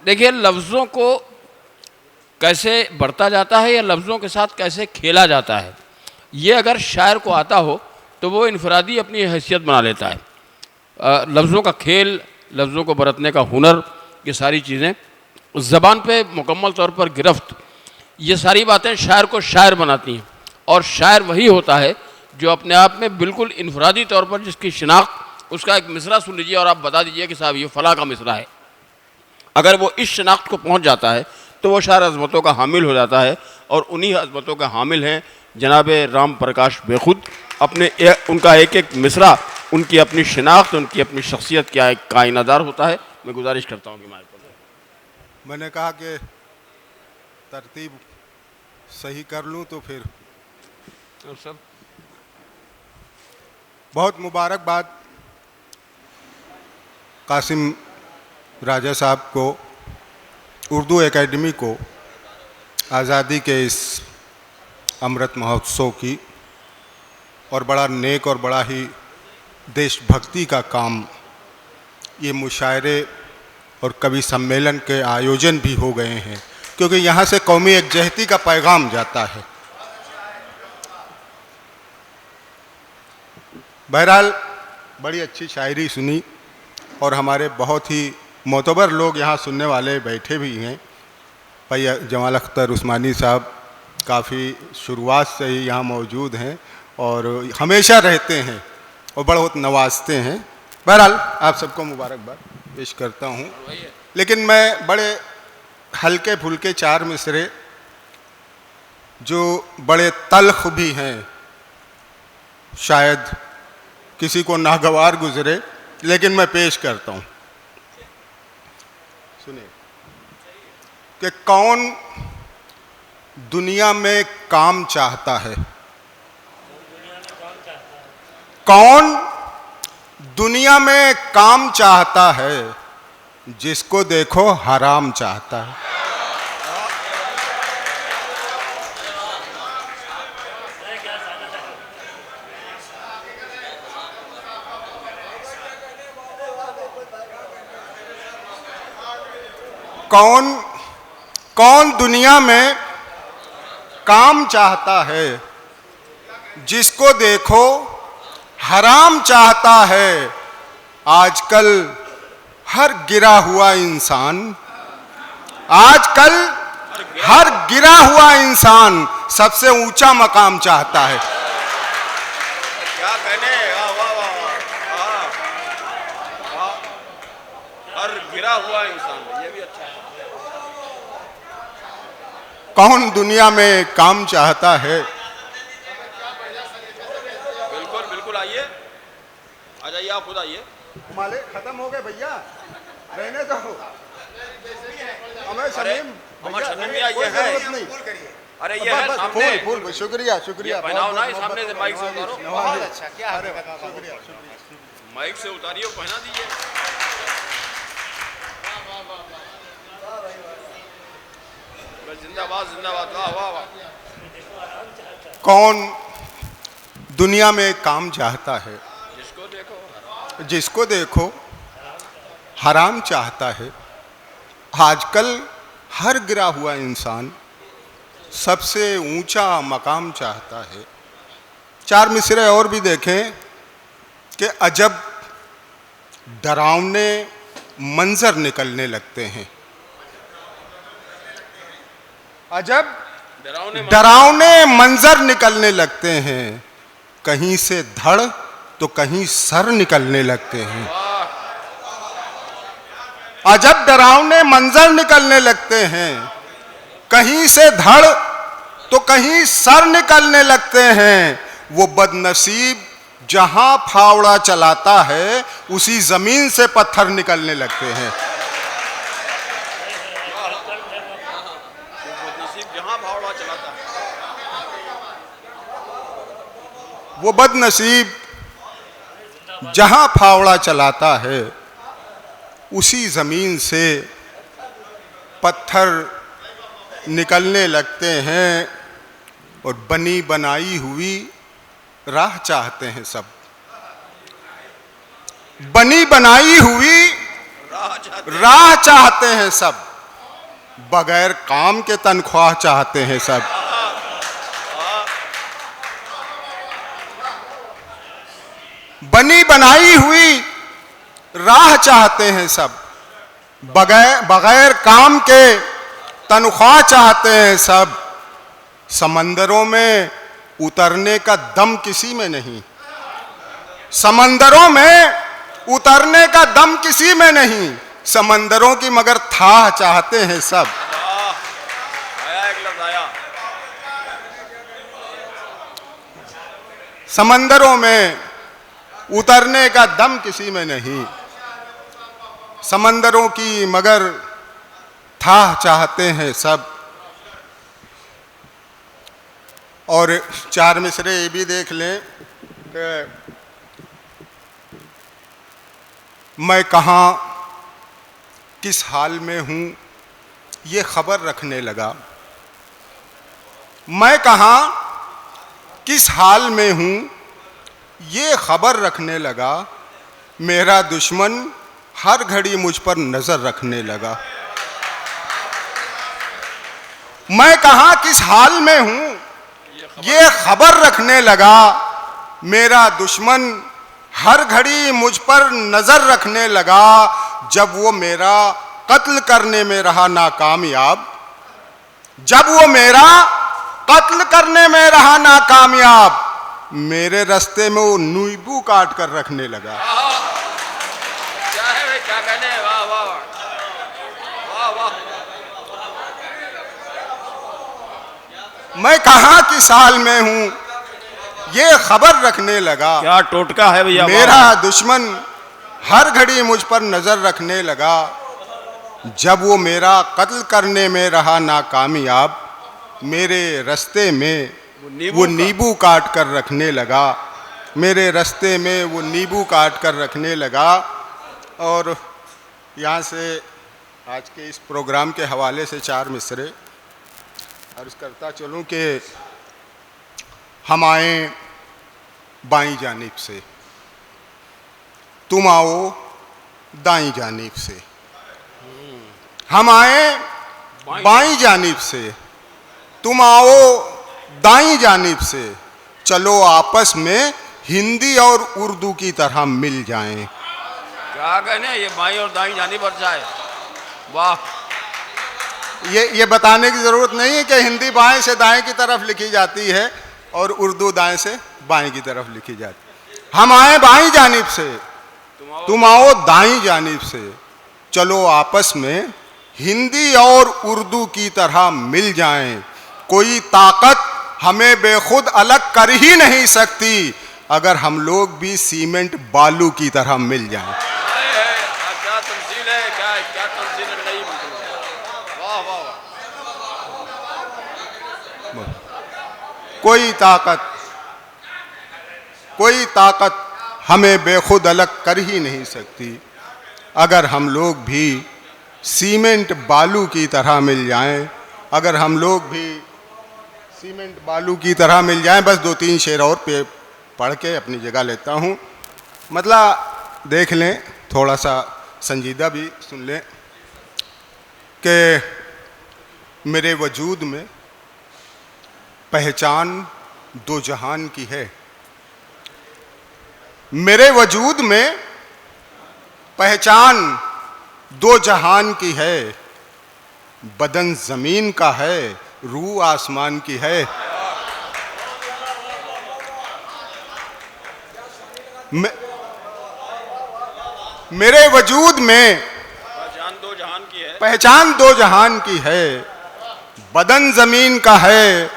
देखिए, लफ्ज़ों को कैसे बढ़ता जाता है या लफ्ज़ों के साथ कैसे खेला जाता है, ये अगर शायर को आता हो तो वो इनफरादी अपनी हैसियत बना लेता है। लफ्ज़ों का खेल, लफ्ज़ों को बरतने का हुनर, ये सारी चीज़ें, ज़बान पे मुकम्मल तौर पर गिरफ्त, ये सारी बातें शायर को शायर बनाती हैं। और शायर वही होता है जो अपने आप में बिल्कुल इनफरादी तौर पर जिसकी शिनाख्त, उसका एक मिसरा सुन लीजिए और आप बता दीजिए कि साहब ये फ़लाँ का मिसरा है। अगर वो इस शिनाख्त को पहुँच जाता है तो वो शायर अज़मतों का हामिल हो जाता है। और उन्हीं अज़मतों का हामिल हैं जनाब राम प्रकाश बेखुद। उनका एक एक मिसरा, उनकी अपनी शिनाख्त, उनकी अपनी शख्सियत क्या एक कायनादार होता है। मैं गुजारिश करता हूँ कि माइक पर। मैंने कहा कि तरतीब सही कर लूँ तो फिर सब बहुत मुबारकबाद कासिम राजा साहब को, उर्दू एकेडमी को आज़ादी के इस अमृत महोत्सव की, और बड़ा नेक और बड़ा ही देशभक्ति का काम, ये मुशायरे और कवि सम्मेलन के आयोजन भी हो गए हैं, क्योंकि यहाँ से कौमी एकजहती का पैगाम जाता है। बहरहाल बड़ी अच्छी शायरी सुनी और हमारे बहुत ही मोतबर लोग यहाँ सुनने वाले बैठे भी हैं। भाई जमाल अख्तर उस्मानी साहब काफ़ी शुरुआत से ही यहाँ मौजूद हैं और हमेशा रहते हैं और बहुत नवाजते हैं। बहरहाल आप सबको मुबारकबाद पेश करता हूँ, लेकिन मैं बड़े हल्के फुल्के चार मिसरे जो बड़े तल्ख भी हैं, शायद किसी को नागवार गुजरे, लेकिन मैं पेश करता हूँ। सुनिए कि कौन दुनिया में काम चाहता है, कौन दुनिया में काम चाहता है, जिसको देखो हराम चाहता है। कौन दुनिया में काम चाहता है, जिसको देखो हराम चाहता है। आजकल हर गिरा हुआ इंसान, आजकल हर गिरा हुआ इंसान सबसे ऊंचा मकाम चाहता है। क्या कहने, हर गिरा हुआ इंसान, ये भी अच्छा है। कौन दुनिया में काम चाहता है। बिल्कुल बिल्कुल, आइए, आ जाइए, आप खुद आइए। माले खत्म हो गए भैया, रहने दो। हमें शमीम भी आइए है। अरे ये है सामने, फूल शुक्रिया शुक्रिया। पहनाओ ना, सामने से माइक से उतारो। बहुत अच्छा, क्या शुक्रिया, माइक से उतारिए, पहना दीजिए। जिंदाबाद जिंदाबाद, वाह वाह वाह। कौन दुनिया में काम चाहता है, जिसको देखो हराम चाहता है। आजकल हर गिरा हुआ इंसान सबसे ऊंचा मकाम चाहता है। चार मिसरे और भी देखें कि अजब डरावने मंजर निकलने लगते हैं, अजब डरावने मंजर निकलने लगते हैं। कहीं से धड़ तो कहीं सर निकलने लगते हैं। अजब डरावने मंजर निकलने लगते हैं, कहीं से धड़ तो कहीं सर निकलने लगते हैं। वो बदनसीब जहां फावड़ा चलाता है, उसी जमीन से पत्थर निकलने लगते हैं। वो बदनसीब जहां फावड़ा चलाता है, उसी जमीन से पत्थर निकलने लगते हैं। और बनी बनाई हुई राह चाहते हैं सब, बनी बनाई हुई राह चाहते हैं सब। बगैर काम के तनख्वाह चाहते हैं सब। बनी बनाई हुई राह चाहते हैं सब, बगैर काम के तनख्वाह चाहते हैं सब। समंदरों में उतरने का दम किसी में नहीं, समंदरों में उतरने का दम किसी में नहीं, समंदरों की मगर थाह चाहते हैं सब। समंदरों में उतरने का दम किसी में नहीं, समंदरों की मगर थाह चाहते हैं सब। और चार मिसरे ये भी देख लें कि मैं कहाँ किस हाल में हूँ ये खबर रखने लगा। मैं कहाँ किस हाल में हूँ ये खबर रखने लगा। मेरा दुश्मन हर घड़ी मुझ पर नज़र रखने लगा। मैं कहाँ किस हाल में हूँ ये खबर रखने लगा। मेरा दुश्मन हर घड़ी मुझ पर नज़र रखने लगा। जब वो मेरा कत्ल करने में रहा नाकामयाब, जब वो मेरा कत्ल करने में रहा नाकामयाब, मेरे रास्ते में वो नींबू काट कर रखने लगा। क्या है भाई, क्या कहने? वाह वाह वाह वाह। मैं कहाँ किस हाल में हूँ ये खबर रखने लगा। क्या टोटका है भैया। मेरा दुश्मन हर घड़ी मुझ पर नज़र रखने लगा। जब वो मेरा कत्ल करने में रहा नाकामयाब, मेरे रास्ते में वो नींबू काट कर रखने लगा। मेरे रास्ते में वो नींबू काट कर रखने लगा। और यहाँ से आज के इस प्रोग्राम के हवाले से चार मिसरे अर्ज़ करता चलूँ कि हम आए बाईं जानिब से, तुम आओ दाईं जानिब से। हम आए बाईं जानिब से, तुम आओ दाईं जानिब से। चलो आपस में हिंदी और उर्दू की तरह मिल जाएं। क्या कहने, ये बाईं और दाईं जानिब पर जाए। वाह। ये बताने की ज़रूरत नहीं है कि हिंदी बाएं से दाएं की तरफ लिखी जाती है और उर्दू दाएं से बाएं की तरफ लिखी जाती है। हम आए बाईं जानिब से, तुम आओ दाईं जानिब से। चलो आपस में हिंदी और उर्दू की तरह मिल जाएं। कोई ताकत हमें बेखुद अलग कर ही नहीं सकती अगर हम लोग भी सीमेंट बालू की तरह मिल जाएं। क्या तमसील है, क्या तमसील है। नहीं, वाह वाह वाह। कोई ताकत हमें बेखुद अलग कर ही नहीं सकती अगर हम लोग भी सीमेंट बालू की तरह मिल जाएं। अगर हम लोग भी सीमेंट बालू की तरह मिल जाएं। बस दो तीन शेर और पे पढ़ के अपनी जगह लेता हूँ। मतलब देख लें, थोड़ा सा संजीदा भी सुन लें कि मेरे वजूद में पहचान दो जहान की है। मेरे वजूद में पहचान दो जहान की है। बदन ज़मीन का है, रूह आसमान की है। मेरे वजूद में पहचान दो जहान की है। पहचान दो जहान की है। बदन ज़मीन का है,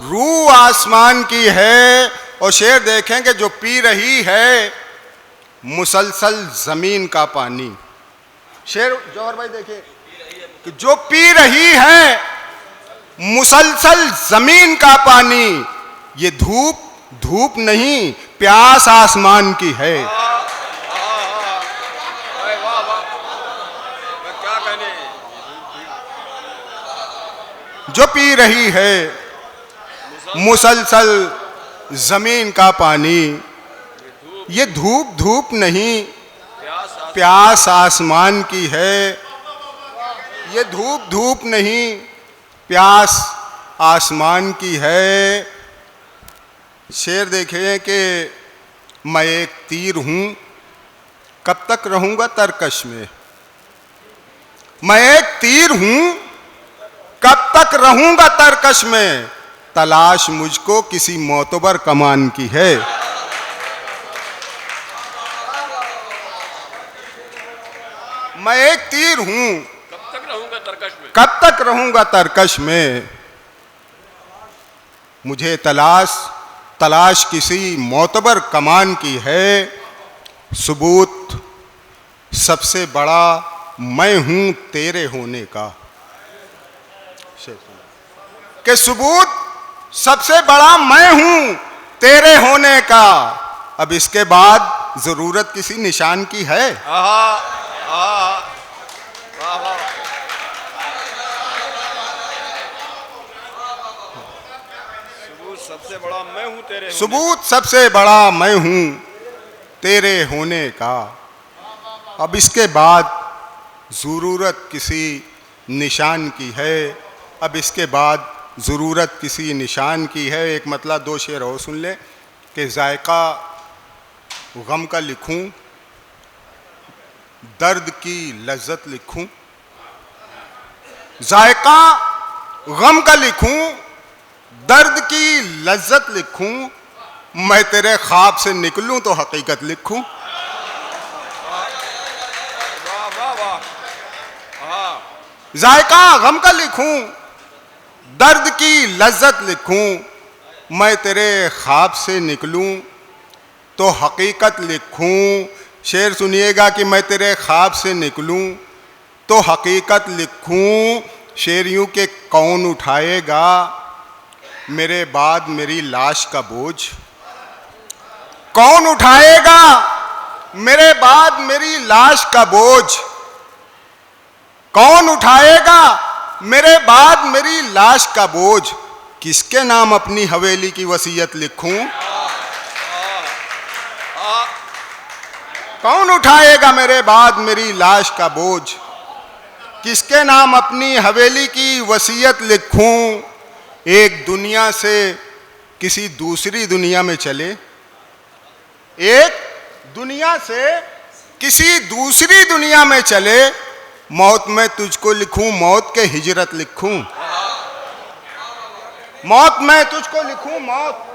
रूह आसमान की है। और शेर देखें कि जो पी रही है मुसलसल ज़मीन का पानी। शेर जौहर भाई देखिए कि जो पी रही है मुसलसल ज़मीन का पानी। ये धूप धूप नहीं, प्यास आसमान की है। क्या कहने। जो पी रही है मुसलसल ज़मीन का पानी। ये धूप धूप नहीं, प्यास आसमान की है। ये धूप धूप नहीं, प्यास आसमान की है। शेर देखें कि मैं एक तीर हूं, कब तक रहूंगा तरकश में। मैं एक तीर हूं, कब तक रहूंगा तरकश में। तलाश मुझको किसी मोतबर कमान की है। मैं एक तीर हूं, कब तक रहूंगा तरकश में। कब तक रहूंगा तरकश में। मुझे तलाश किसी मोतबर कमान की है। सबूत सबसे बड़ा मैं हूं तेरे होने का। कि सबूत सबसे बड़ा मैं हूं तेरे होने का। अब इसके बाद जरूरत किसी निशान की है। सबसे बड़ा मैं हूं तेरे सबूत सबसे बड़ा मैं हूं तेरे होने का। अब इसके बाद जरूरत किसी निशान की है। अब इसके बाद ज़रूरत किसी निशान की है। एक मतलब दो शेर और सुन ले कि जायका गम का लिखूं, दर्द की लज्जत लिखूं। जायका गम का लिखूं, दर्द की लज्जत लिखूं। मैं तेरे ख्वाब से निकलूं तो हकीकत लिखूं। जायका गम का लिखूं, दर्द की लज्जत लिखूं। मैं तेरे ख्वाब से निकलूं तो हकीकत लिखूं। शेर सुनिएगा कि मैं तेरे ख्वाब से निकलूं तो हकीकत लिखूं। शेर यूं के कौन उठाएगा मेरे बाद मेरी लाश का बोझ। कौन उठाएगा मेरे बाद मेरी लाश का बोझ। कौन उठाएगा मेरे बाद मेरी लाश का बोझ। किसके नाम अपनी हवेली की वसीयत लिखूं। कौन उठाएगा मेरे बाद मेरी लाश का बोझ। किसके नाम अपनी हवेली की वसीयत लिखूं। एक दुनिया से किसी दूसरी दुनिया में चले। एक दुनिया से किसी दूसरी दुनिया में चले। मौत में तुझको लिखूं, मौत के हिजरत लिखूं। मौत में तुझको लिखूं, मौत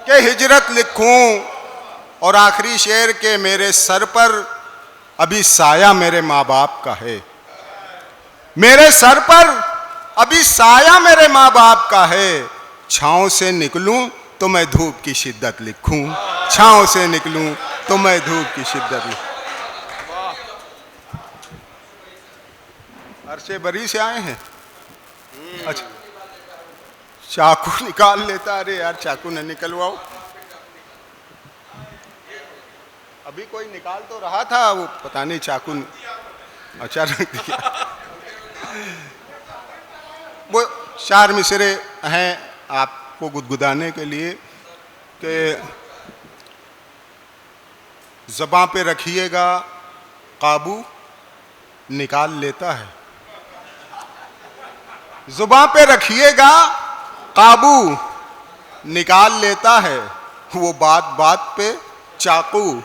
के हिजरत लिखूं। और आखिरी शेर के मेरे सर पर अभी साया मेरे माँ बाप का है। मेरे सर पर अभी साया मेरे माँ बाप का है। छांव से निकलूं तो मैं धूप की शिद्दत लिखूं। छांव से निकलूं तो मैं धूप की शिद्दत लिखूं। अरसे बरी से आए हैं। अच्छा, चाकू निकाल लेता। अरे यार चाकू न निकलवाओ। अभी कोई निकाल तो रहा था, वो पता नहीं चाकू अच्छा रख दिया। वो 4 मिसरे हैं आपको गुदगुदाने के लिए कि ज़बां पे रखिएगा काबू निकाल लेता है। ज़ुबां पे रखिएगा काबू निकाल लेता है। वो बात बात पे चाकू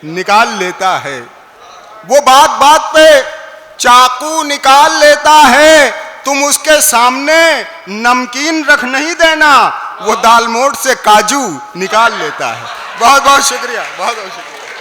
निकाल लेता है। वो बात बात पे चाकू निकाल लेता है। तुम उसके सामने नमकीन रख नहीं देना, वो दाल मोठ से काजू निकाल लेता है। बहुत बहुत शुक्रिया, बहुत बहुत शुक्रिया।